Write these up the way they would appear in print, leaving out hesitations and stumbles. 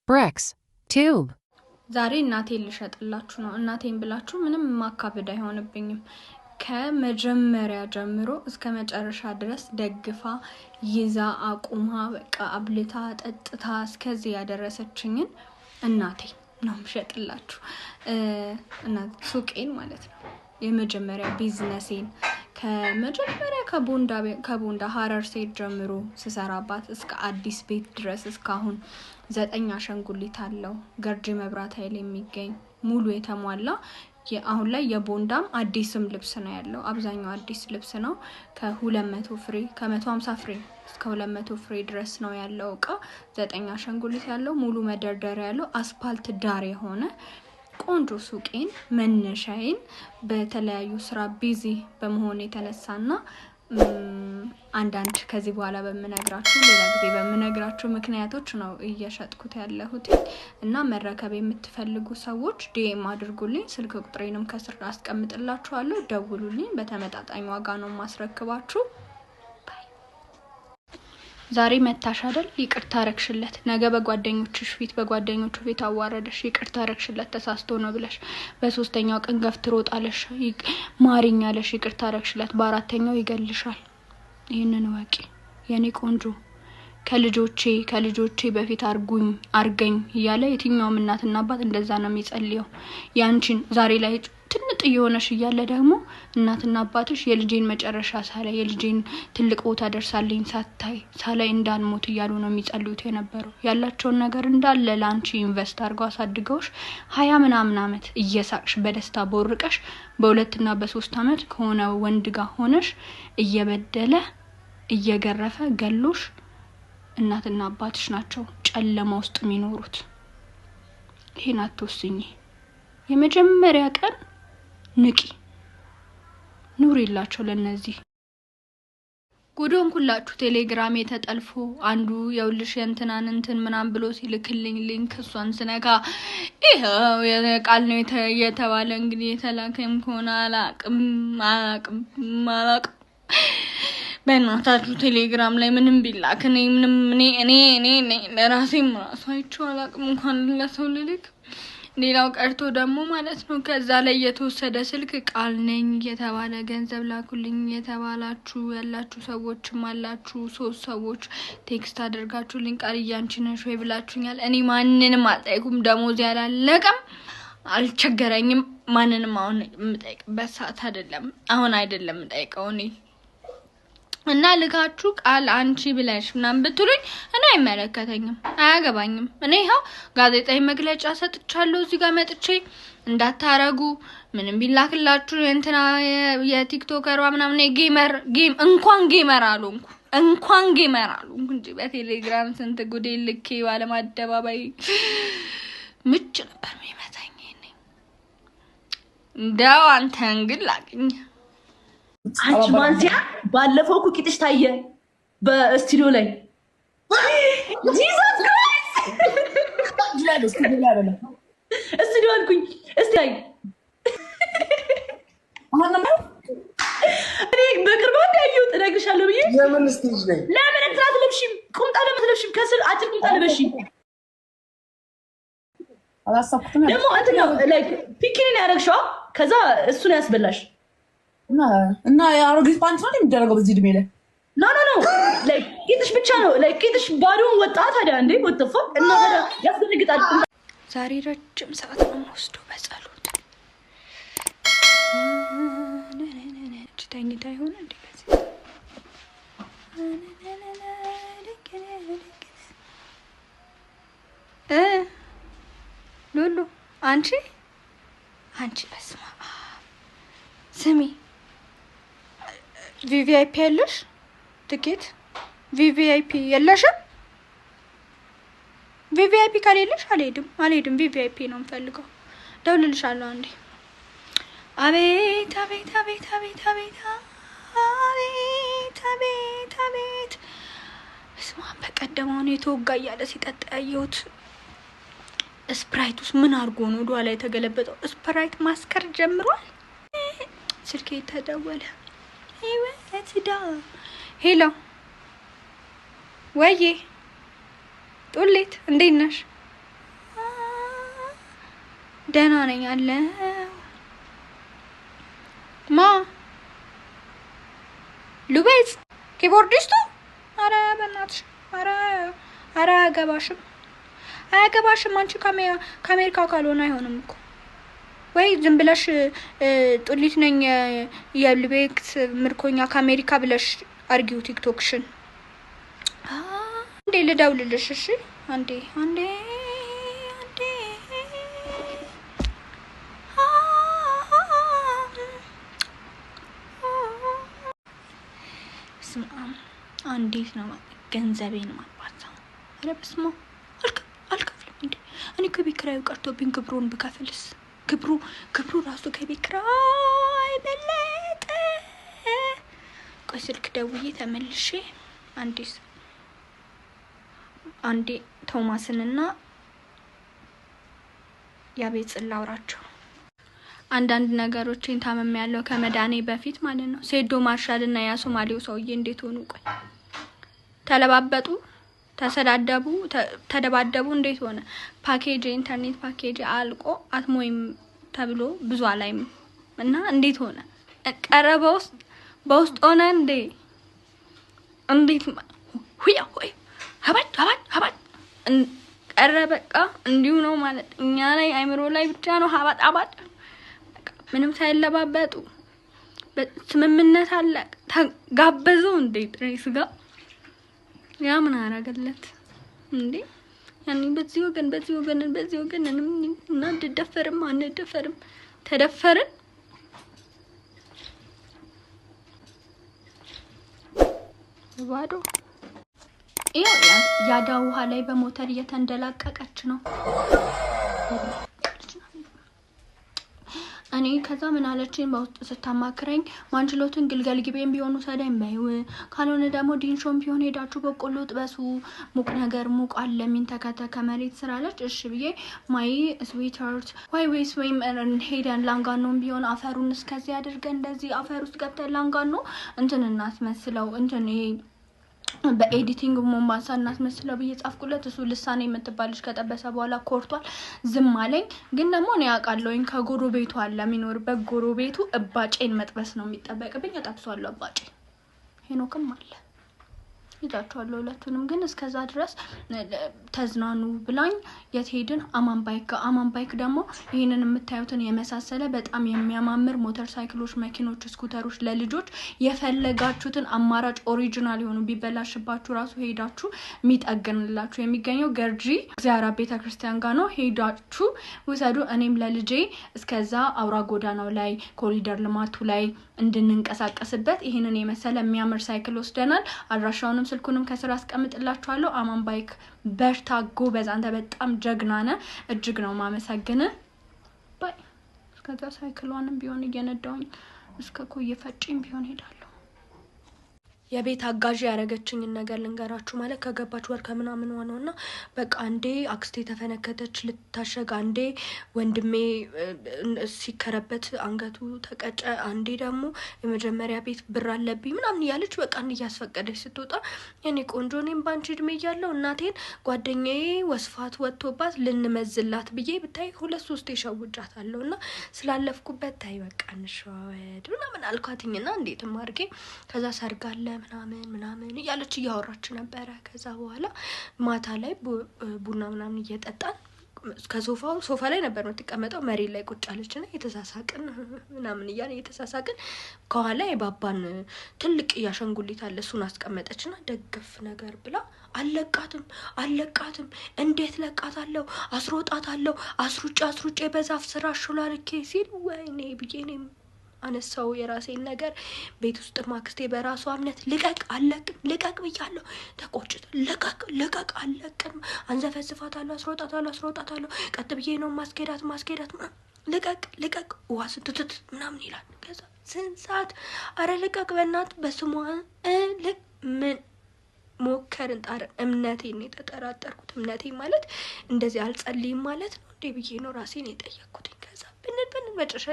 Bricks. Tube. ዛሬ እናቴን ልሸጥላችሁ ነው። እናቴን ብላችሁ ምንም ማካበድ አይሆንብኝም። ከመጀመሪያ ጀምሮ እስከ መጨረሻ ድረስ ደግፋ ይዛ አቁማ በቃ አብልታ ጠጥታ እስከዚህ ያደረሰችኝን እናቴ ነው ምሸጥላችሁ። እናት ሱቄን ማለት ነው። የመጀመሪያ ቢዝነሴን ከመጀመሪያ ከቦንዳ ሀረር ሴት ጀምሮ ስሰራባት እስከ አዲስ ቤት ድረስ እስካሁን 9 አሸንጉሊት አለው። ገርጂ መብራት ኃይል የሚገኝ ሙሉ የተሟላ አሁን ላይ የቦንዳም አዲስም ልብስ ነው ያለው። አብዛኛው አዲስ ልብስ ነው። ከ200 ፍሬ ከ150 ፍሬ እስከ 200 ፍሬ ድረስ ነው ያለው እቃ። 9 አሸንጉሊት ያለው ሙሉ መደርደሪያ ያለው አስፓልት ዳር የሆነ ቆንጆ ሱቄን መነሻዬን በተለያዩ ስራ ቢዚ በመሆን የተነሳና አንዳንድ ከዚህ በኋላ በመነግራችሁ ሌላ ጊዜ በመነግራችሁ ምክንያቶች ነው እየሸጥኩት ያለሁት። እና መረከብ የምትፈልጉ ሰዎች ዲኤም አድርጉልኝ። ስልክ ቁጥሬንም ከስር አስቀምጥላችኋለሁ። ደውሉልኝ። በተመጣጣኝ ዋጋ ነው ማስረክባችሁ። ዛሬ መታሽ አይደል? ይቅርታ አረክሽለት። ነገ በጓደኞችሽ ፊት አዋረደሽ። ይቅርታ አረክሽለት ተሳስቶ ነው ብለሽ በሶስተኛው ቀን ገፍትሮ ጣለሽ። ማሪኝ አለሽ። ይቅርታ አረክሽለት። በአራተኛው ይገልሻል። ይሄንን ወቂ የኔ ቆንጆ። ከልጆቼ በፊት አርገኝ እያለ የትኛውም እናትና አባት እንደዛ ነው የሚጸልየው። ያንቺን ዛሬ ላይ ትንጥ እየሆነሽ እያለ ደግሞ እናትና አባትሽ የልጄን መጨረሻ ሳላይ የልጄን ትልቅ ቦታ ደርሳለኝ ሳላይ እንዳንሞት እያሉ ነው የሚጸልዩት የነበረው። ያላቸውን ነገር እንዳለ ላንቺ ኢንቨስት አድርገው አሳድገውሽ 20 ምናምን አመት እየሳቅሽ በደስታ ቦርቀሽ በ2 እና በ3 አመት ከሆነ ወንድ ጋር ሆነሽ እየበደለ እየገረፈ ገሎሽ እናትና አባትሽ ናቸው ጨለማ ውስጥ የሚኖሩት። ይሄን አትወስኚ። የመጀመሪያ ቀን ንቂ ኑር ይላቸው ለነዚህ ጉዶን ኩላችሁ። ቴሌግራም የተጠልፎ አንዱ የውልሽ እንትናን እንትን ምናም ብሎ ሲልክልኝ ሊንክ እሷን ስነካ ይሄው የቃል ነው የተባለ እንግዲህ የተላከም ከሆነ አላቅም በእናታችሁ ቴሌግራም ላይ ምንም ቢላክ እኔ ለራሴም ራሱ አይቼው አላቅም እንኳን ለሰው ልልክ። ሌላው ቀርቶ ደግሞ ማለት ነው ከዛ ላይ የተወሰደ ስልክ ቃል ነኝ የተባለ ገንዘብ ላኩልኝ የተባላችሁ ያላችሁ ሰዎችም አላችሁ። 3 ሰዎች ቴክስት አድርጋችሁልኝ ቃል ያንቺ ነሽ ወይ ብላችሁኛል። እኔ ማንንም አልጠይኩም። ደሞዝ ያላለቀም አልቸገረኝም። ማንንም አሁን የምጠይቅበት ሰዓት አይደለም። አሁን አይደለም የምጠይቀው እኔ እና ልካችሁ ቃል አንቺ ብለሽ ምናምን ብትሉኝ እኔ አይመለከተኝም፣ አያገባኝም። እኔ ይሄው ጋዜጣዊ መግለጫ ሰጥቻለሁ እዚህ ጋር መጥቼ እንዳታረጉ ምንም ቢላክላችሁ እንትና የቲክቶከሯ ምናምን እንኳን ጌመር አሉንኩ እንጂ በቴሌግራም ስንት ጉዴ ልኬ ባለም አደባባይ ምጭ ነበር የሚመታኝ። እንደው አንተን ግን ላግኝ አንቺ ማንሲያ ባለፈው እኮ ቂጥሽ ታየ በስቱዲዮ ላይ ጂሰስ ክራይስት ስቱዲዮ አልኩኝ። እስቲ አይ እኔ በቅርብ ያየሁት እነግርሻለሁ ብዬ ለምን ስቴጅ ላይ ለምን አትለብሺም? ቁምጣ ለምን አትለብሺም? ከስር አጭር ቁምጣ ለበሺ። አላሳኩትም ደግሞ እንትና ላይክ ፒኪኒ ያረግሽው ከዛ እሱን ያስበላሽ እና የአሮጊት ፓንት ነው የሚደረገው በዚህ እድሜ ላይ? ኖ ላይክ ቂጥሽ ብቻ ነው ላይክ ቂጥሽ ባዶን ወጣ። ታዲያ እንዴ ወጥፎ እና ታዲያ ያስደነግጣል። ዛሬ ረጅም ሰዓት ነው የምወስደው በጸሎት። ተኝታ ይሆን እንዴ? ሉሉ አንቺ በስማ ስሚ ቪቪአይፒ ያለሽ ትኬት ቪቪአይፒ የለሽም? ቪቪአይፒ ከሌለሽ አልሄድም። ቪቪአይፒ ነው የምፈልገው። ደውልልሻለሁ አንዴ። አቤት አቤት አቤት አቤት አቤት አቤት አቤት አቤት እስማ በቀደመው የተወጋ እያለ ሲጠጣ ያየሁት ስፕራይት ውስጥ ምን አድርጎ ነው ወደ ኋላ የተገለበጠው? ስፕራይት ማስከር ጀምሯል። ስልኬ ተደወለ። ሄሎ ወዬ ጡሌት እንዴት ነሽ? ደህና ነኝ አለ ማ ሉቤዝ ኪቦርዲስቱ አረ በእናትሽ አረ አያገባሽም አንቺ ከአሜሪካ ካልሆነ አይሆንም እኮ ወይ ዝም ብለሽ ጡሊት ነኝ የሉቤክስ ምርኮኛ ከአሜሪካ ብለሽ አርጊው ቲክቶክሽን አንዴ ልደውልልሽ እሺ አንዴ እንዴት ነው ገንዘቤን ማባዛው? አረ በስመ አብ አልከፍልም እንዴ እኔ ከቤት ኪራዩ ቀርቶብኝ ግብሩን ብከፍልስ ግብሩ ራሱ ከቤት ኪራይ በለጠ። ቆይ ስልክ ደውዬ ተመልሼ አንዴ ቶማስንና ያቤት ላውራቸው አንዳንድ ነገሮችን ታመም ያለው ከመዳኔ በፊት ማለት ነው። ሴዶ ማርሻል እና ያ ሶማሌው ሰውዬ እንዴት ሆኑ? ቆይ ተለባበጡ፣ ተሰዳደቡ፣ ተደባደቡ እንዴት ሆነ? ፓኬጅ ኢንተርኔት ፓኬጅ አልቆ አትሞይም ተብሎ ብዙ አላይም እና እንዴት ሆነ? ቀረበው በውስጥ ሆነ እንዴት ሆይ ሀባት ቀረ በቃ እንዲሁ ነው ማለት እኛ ላይ አይምሮ ላይ ብቻ ነው ሀባት ምንም ሳይለባበጡ ስምምነት አለ ተጋበዙ እንዴ ጥሬስ ጋር ያ ምን አረገለት እንዴ ያኔ በዚህ ወገን እና እንደደፈርም አንደፈርም ተደፈርን ባዶ ያዳ ውሃ ላይ በሞተር እየተንደላቀቀች ነው። እኔ ከዛ ምን አለችኝ በውስጥ ስታማክረኝ ማንችሎትን ግልገል ግቤም ቢሆኑ ሰዳይ ባይው ካልሆነ ደግሞ ዲንሾም ቢሆን ሄዳችሁ በቆሎ ጥበሱ ሙቅ ነገር ሙቅ አለ ሚንተከተከ መሬት ስራለች። እሺ ብዬ ማይ ስዊትሃርት ወይስ ወይም ሄደን ላንጋኖም ቢሆን አፈሩን እስከዚህ አድርገን እንደዚህ አፈር ውስጥ ገብተን ላንጋኖ እንትን እናስመስለው እንትን ይሄ በኤዲቲንግ ሞምባሳ እናስመስለው ብዬ ጻፍኩለት። እሱ ልሳኔ የምትባልሽ ከጠበሰ በኋላ ኮርቷል ዝም አለኝ። ግን ደግሞ እኔ ያውቃለሁኝ ከጎረቤቱ አለ የሚኖርበት ጎረቤቱ እባጬን መጥበስ ነው የሚጠበቅብኝ። እጠብሷለሁ እባጬ ሄኖክም አለ ይዛቸዋለሁ ሁለቱንም። ግን እስከዛ ድረስ ተዝናኑ ብላኝ የት ሄድን? አማን ባይክ ደግሞ ይሄንን የምታዩትን የመሳሰለ በጣም የሚያማምር ሞተር ሳይክሎች፣ መኪኖች፣ ስኩተሮች ለልጆች የፈለጋችሁትን አማራጭ ኦሪጂናል የሆኑ ቢበላሽባችሁ ራሱ ሄዳችሁ የሚጠግንላችሁ የሚገኘው ገርጂ እግዚአብሔር ቤተክርስቲያን ጋር ነው። ሄዳችሁ ውሰዱ። እኔም ለልጄ እስከዛ አውራ ጎዳናው ላይ ኮሪደር ልማቱ ላይ እንድንንቀሳቀስበት ይሄንን የመሰለ የሚያምር ሳይክል ወስደናል። አድራሻውንም ስልኩንም ከስራ አስቀምጥላችኋለሁ። አማን ባይክ በርታ ጎበዝ፣ አንተ በጣም ጀግና ነህ። እጅግ ነው ማመሰግን። ባይ እስከዛ ሳይክሏንም ቢሆን እየነዳውኝ እስከ ኮየ ፈጪም ቢሆን ሄዳለሁ። የቤት አጋዥ ያረገችኝን ነገር ልንገራችሁ። ማለት ከገባች ወር ከምናምን ሆነውና በቃ አንዴ አክስቴ ተፈነከተች ልታሸግ፣ አንዴ ወንድሜ ሲከረበት አንገቱ ተቀጨ፣ አንዴ ደግሞ የመጀመሪያ ቤት ብር አለብኝ ምናምን እያለች በቃ እያስፈቀደች ስትወጣ የኔ ቆንጆ እኔም ባንቺ እድሜ እያለሁ እናቴን ጓደኛዬ ወስፋት ወጥቶባት ልንመዝላት ብዬ ብታይ 2-3 የሸውጃታለሁ እና ስላለፍኩበት ታይ በቃ እንሸዋወድ ምናምን አልኳትኝና እንዴትም አድርጌ ከዛ ሰርጋለ ምናምን እያለች እያወራች ነበረ። ከዛ በኋላ ማታ ላይ ቡና ምናምን እየጠጣን ሶፋ ላይ ነበር የምትቀመጠው። መሬት ላይ ቁጭ አለችና የተሳሳቅን ምናምን እያለ የተሳሳቅን ከኋላ የባባን ትልቅ ያሸንጉሊት አለ እሱን አስቀመጠችና ደገፍ ነገር ብላ አለቃትም እንዴት ለቃታለሁ አስሮጣታለሁ አስሩጬ በዛፍ ስራ አሽላልኬ ሲል ወይኔ ብዬ እኔም አነሳው የራሴን ነገር። ቤት ውስጥ ማክስቴ በራሷ እምነት ልቀቅ ብያለሁ። ተቆጭት ልቀቅ አለቅም አንዘፈዝፋታለሁ አስሮጣታለሁ ቀጥ ብዬ ነው ማስኬዳት ልቀቅ ውሃ ስትትት ምናምን ይላል። ከዛ ስንት ሰዓት አረ ልቀቅ በእናት በስሟ ምን ሞከርን ጣርን። እምነቴን የተጠራጠርኩት እምነቴ ማለት እንደዚህ አልጸልይም ማለት ነው እንዴ ብዬ ነው ራሴን የጠየቅኩት። ከዛ ብንን መጨረሻ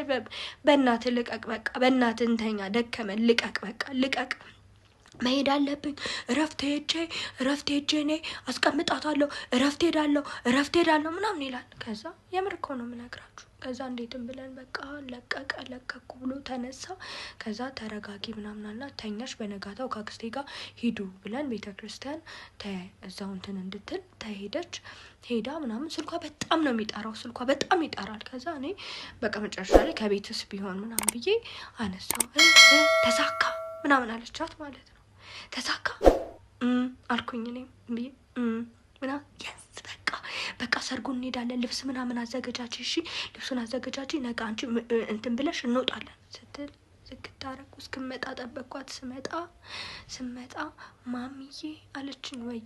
በእናት ልቀቅ በቃ በእናት እንተኛ ደከመን ልቀቅ በቃ ልቀቅ መሄድ አለብኝ እረፍት ሄጄ እኔ አስቀምጣታለሁ እረፍት ሄዳለሁ ምናምን ይላል። ከዛ የምር እኮ ነው የምነግራችሁ። ከዛ እንዴትም ብለን በቃ ለቀኩ ብሎ ተነሳ። ከዛ ተረጋጊ ምናምን አላት። ተኛሽ። በነጋታው ከአክስቴ ጋር ሂዱ ብለን ቤተክርስቲያን እዛው እንትን እንድትል ተሄደች። ሄዳ ምናምን ስልኳ በጣም ነው የሚጠራው፣ ስልኳ በጣም ይጠራል። ከዛ እኔ በቃ መጨረሻ ላይ ከቤትስ ቢሆን ምናምን ብዬ አነሳው። ተሳካ ምናምን አለቻት ማለት ነው። ተሳካ አልኩኝ እኔም ብዬ ምናምን የስ በቃ ሰርጉን እንሄዳለን፣ ልብስ ምናምን አዘገጃጂ፣ እሺ ልብሱን አዘገጃጂ፣ ነገ አንቺ እንትን ብለሽ እንወጣለን ስትል ዝግታረኩ እስክመጣ ጠበቅኳት። ስመጣ ማሚዬ አለችኝ። ወይ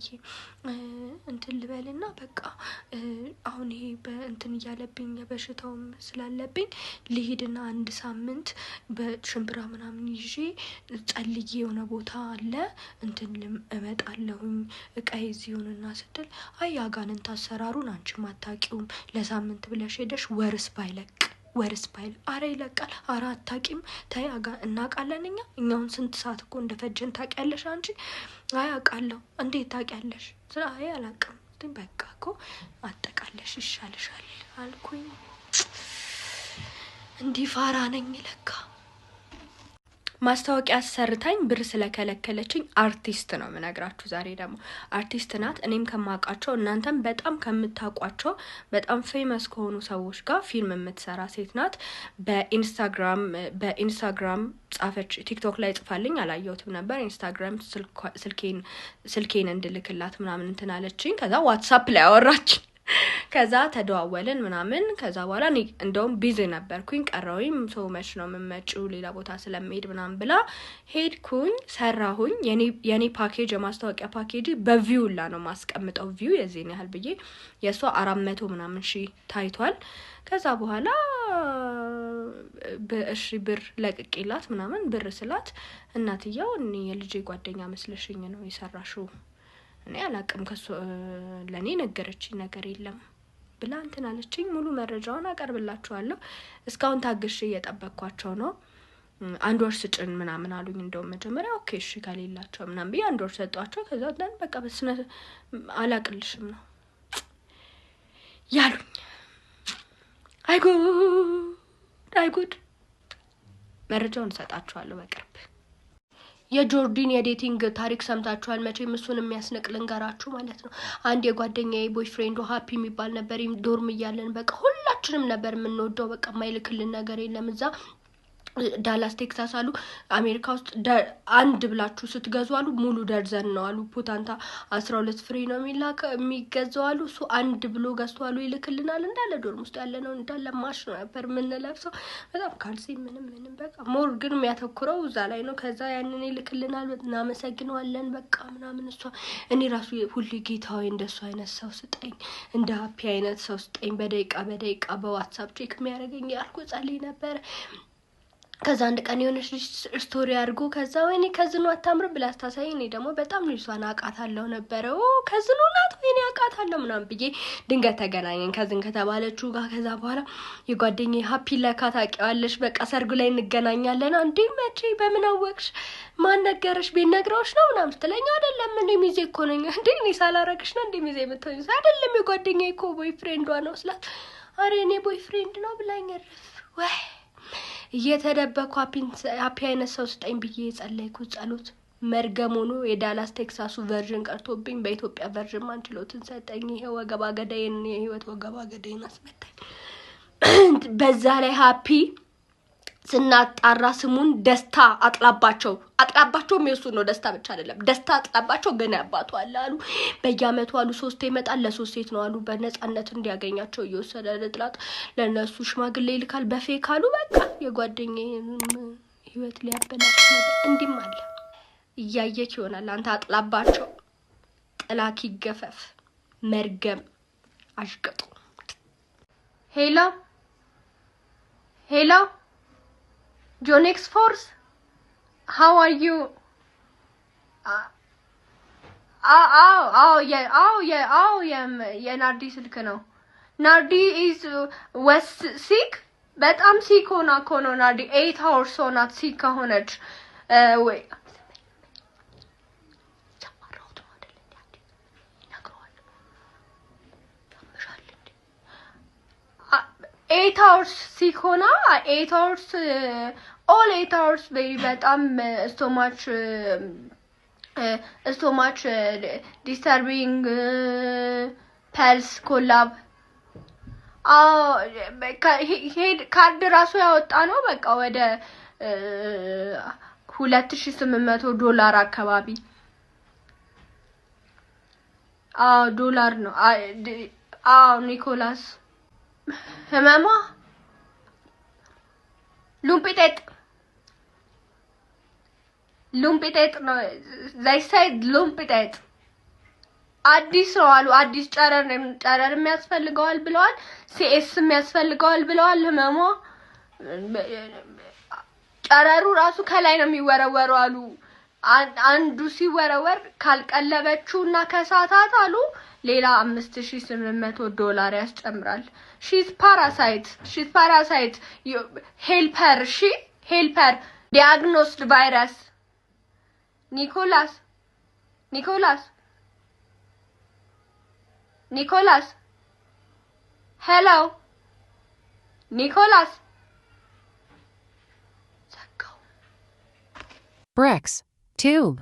እንትን ልበልና በቃ አሁን ይሄ በእንትን እያለብኝ በሽታውም ስላለብኝ ልሂድና 1 ሳምንት በሽምብራ ምናምን ይዤ ጸልዬ የሆነ ቦታ አለ እንትን እመጣለሁኝ እቃዬ እዚሁንና ስትል አይ አጋንንት አሰራሩን አንቺም አታውቂውም፣ ለሳምንት ብለሽ ሄደሽ ወርስ ባይለቅ አረ ይለቃል። አረ አታውቂም፣ ተይ እናውቃለን እኛውን ስንት ሰዓት እኮ እንደፈጀን ታውቂያለሽ አንቺ? አይ አውቃለሁ። እንዴት ታውቂያለሽ? አይ አላውቅም። በቃ እኮ አጠቃለሽ ይሻልሻል አልኩኝ። እንዲህ ፋራ ነኝ ለካ። ማስታወቂያ አሰርታኝ ብር ስለከለከለችኝ አርቲስት ነው የምነግራችሁ። ዛሬ ደግሞ አርቲስት ናት። እኔም ከማውቃቸው እናንተም በጣም ከምታውቋቸው በጣም ፌመስ ከሆኑ ሰዎች ጋር ፊልም የምትሰራ ሴት ናት። በኢንስታግራም ጻፈች። ቲክቶክ ላይ ጽፋልኝ አላየሁትም ነበር። ኢንስታግራም ስልኬን እንድልክላት ምናምን እንትን አለችኝ። ከዛ ዋትስአፕ ላይ አወራች። ከዛ ተደዋወልን ምናምን። ከዛ በኋላ እኔ እንደውም ቢዚ ነበርኩኝ ቀረውኝ። ሰው መች ነው የምመጪው ሌላ ቦታ ስለምሄድ ምናምን ብላ ሄድኩኝ። ሰራሁኝ። የኔ ፓኬጅ የማስታወቂያ ፓኬጅ በቪው ላ ነው ማስቀምጠው። ቪው የዚህን ያህል ብዬ የሷ 400 ምናምን ሺህ ታይቷል። ከዛ በኋላ በእሺ ብር ለቅቄላት ምናምን ብር ስላት እናትየው እኔ የልጄ ጓደኛ መስለሽኝ ነው የሰራሽው፣ እኔ አላቅም ከሱ ለኔ ነገረችኝ ነገር የለም ብላ እንትን አለችኝ። ሙሉ መረጃውን አቀርብላችኋለሁ። እስካሁን ታግሼ እየጠበቅኳቸው ነው። 1 ወር ስጭን ምናምን አሉኝ። እንደውም መጀመሪያ ኦኬ እሺ ካሌላቸው ምናምን ብዬ 1 ወር ሰጧቸው። ከዛ ደን በቃ በስነ አላቅልሽም ነው ያሉኝ። አይጉድ መረጃውን ሰጣችኋለሁ በቅርብ። የጆርዲን የዴቲንግ ታሪክ ሰምታችኋል መቼም። እሱን የሚያስነቅ ልንገራችሁ ማለት ነው። አንድ የጓደኛዬ ቦይፍሬንዱ ሃፒ የሚባል ነበር። ዶርም እያለን በቃ ሁላችንም ነበር የምንወደው። በቃ ማይልክልን ነገር የለም። እዛ ዳላስ ቴክሳስ አሉ አሜሪካ ውስጥ አንድ ብላችሁ ስትገዙ አሉ ሙሉ ደርዘን ነው አሉ ፑታንታ 12 ፍሬ ነው የሚገዛው አሉ። እሱ አንድ ብሎ ገዝቶ አሉ ይልክልናል። እንዳለ ዶርም ውስጥ ያለ ነው እንዳለ ማሽ ነው ነበር የምንለብሰው። በጣም ካልሲ ምንም በቃ ሞር ግን የሚያተኩረው እዛ ላይ ነው። ከዛ ያንን ይልክልናል። እናመሰግነዋለን በቃ ምናምን። እሷ እኔ ራሱ ሁሉ ጌታዬ እንደሱ አይነት ሰው ስጠኝ፣ እንደ ሃፒ አይነት ሰው ስጠኝ፣ በደቂቃ በዋትስአፕ ቼክ የሚያደርገኝ ያልኩ ጸልይ ነበር። ከዛ አንድ ቀን የሆነች ልጅ ስቶሪ አድርጎ ከዛ ወይኔ ከዝኑ አታምር ብላ አስታሳይ። እኔ ደግሞ በጣም ልጅቷን አውቃታለሁ ነበረ። ከዝኑ ናት ወይኔ አውቃታለሁ ምናምን ብዬ ድንገት ተገናኘን ከዝን ከተባለችው ጋር። ከዛ በኋላ የጓደኛዬ ሃፒ ለካ ታውቂዋለሽ፣ በቃ ሰርጉ ላይ እንገናኛለን። አንዴ መቼ በምን አወቅሽ? ማን ነገረሽ? ቤት ነግረውሽ ነው ምናምን ስትለኝ አይደለም እኔ ሚዜ እኮ ነኝ። እንዴ እኔ ሳላረግሽ ነው እንዴ ሚዜ የምትሆኝ? አይደለም የጓደኛዬ እኮ ቦይፍሬንዷ ነው ስላት አረ እኔ ቦይፍሬንድ ነው ብላኝ ረፍ ወይ እየተደበኩ ሃፒ አይነት ሰው ስጠኝ ብዬ የጸለይኩት ጸሎት መርገም ሆኖ የዳላስ ቴክሳሱ ቨርዥን ቀርቶብኝ በኢትዮጵያ ቨርዥን ማንችሎትን ሰጠኝ። ይሄ ወገባ ገዳይን የህይወት ወገባ ገዳይን አስመታኝ። በዛ ላይ ሃፒ ስናጣራ ስሙን ደስታ አጥላባቸውም የሱ ነው። ደስታ ብቻ አይደለም ደስታ አጥላባቸው ገና ያባቱ አሉ። በየአመቱ አሉ 3 ይመጣል። ለ3 ሴት ነው አሉ በነጻነት እንዲያገኛቸው እየወሰደ ለጥላት ለነሱ ሽማግሌ ይልካል በፌክ አሉ። በቃ የጓደኛዬን ህይወት ሊያበላሽ ነበር። እንዲም አለ እያየች ይሆናል። አንተ አጥላባቸው ጥላክ ይገፈፍ መርገም አሽቀጡ። ሄሎ Jonex Force, how are you? Yeah, Nardi ስልክ ነው። Nardi was sick? በጣም sick ሆና Nardi 8 hours ሆናት sick ከሆነች። 8 hours ሲሆና 8 hours all 8 hours በጣም so much disturbing pulse collab ካርድ ራሱ ያወጣ ነው በቃ ወደ $2,800 አካባቢ ዶላር ነው ኒኮላስ ህመሟ ሉምፒጤጥ ነው ዘይሳይድ ሉምፒጤጥ አዲስ ነው አሉ አዲስ ጨረር የሚያስፈልገዋል ብለዋል ሲኤስ የሚያስፈልገዋል ብለዋል ህመሟ ጨረሩ ራሱ ከላይ ነው የሚወረወረው አሉ አንዱ ሲወረወር ካልቀለበችውና ከሳታት አሉ ሌላ $5,800 ያስጨምራል she's parasite helper diagnosed virus Nicholas hello Nicholas Brix, tube.